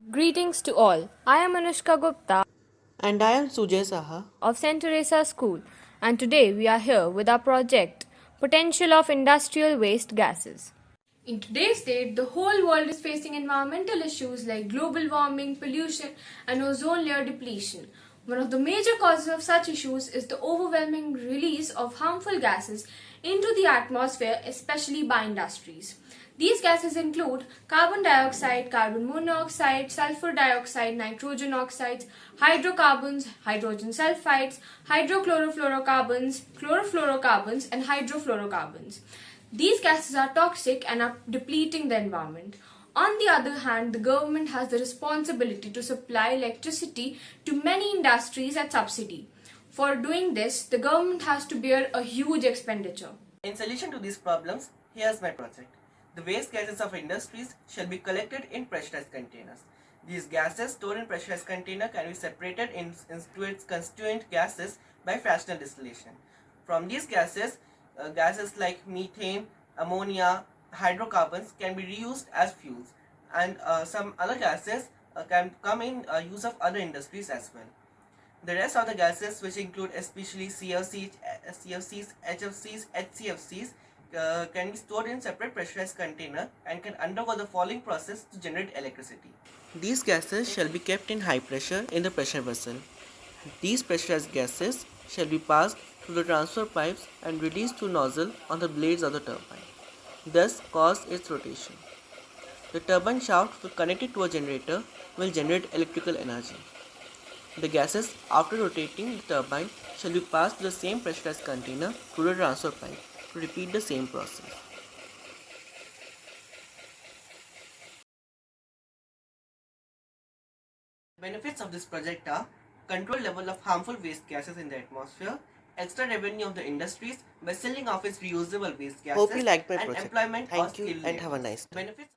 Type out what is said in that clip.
Greetings to all. I am Anushka Gupta And I am Sujay Saha. of St. Teresa School, and today we are here with our project Potential of Industrial Waste Gases. In today's date, the whole world is facing environmental issues like global warming, pollution, and ozone layer depletion. One of the major causes of such issues is the overwhelming release of harmful gases into the atmosphere, especially by industries. These gases include carbon dioxide, carbon monoxide, sulfur dioxide, nitrogen oxides, hydrocarbons, hydrogen sulfides, hydrochlorofluorocarbons, chlorofluorocarbons, and hydrofluorocarbons. These gases are toxic and are depleting the environment. On the other hand, the government has the responsibility to supply electricity to many industries at subsidy. For doing this, the government has to bear a huge expenditure. In solution to these problems, here's my project. The waste gases of industries shall be collected in pressurized containers. These gases stored in pressurized container can be separated into its constituent gases by fractional distillation. From these gases, gases like methane, ammonia, hydrocarbons can be reused as fuels, and some other gases can come in use of other industries as well. The rest of the gases, which include especially CFCs, HFCs, HCFCs, can be stored in separate pressurized container and can undergo the following process to generate electricity. These gases shall be kept in high pressure in the pressure vessel. These pressurized gases shall be passed through the transfer pipes and released through nozzle on the blades of the turbine, thus cause its rotation. The turbine shaft connected to a generator will generate electrical energy. The gases, after rotating the turbine, shall be passed to the same pressurized container through the transfer pipe to repeat the same process. Benefits of this project are control level of harmful waste gases in the atmosphere, extra revenue of the industries by selling off its reusable waste gases, Hope you liked my and project. employment Thank of you skilled and have a laborers. nice day. Benefits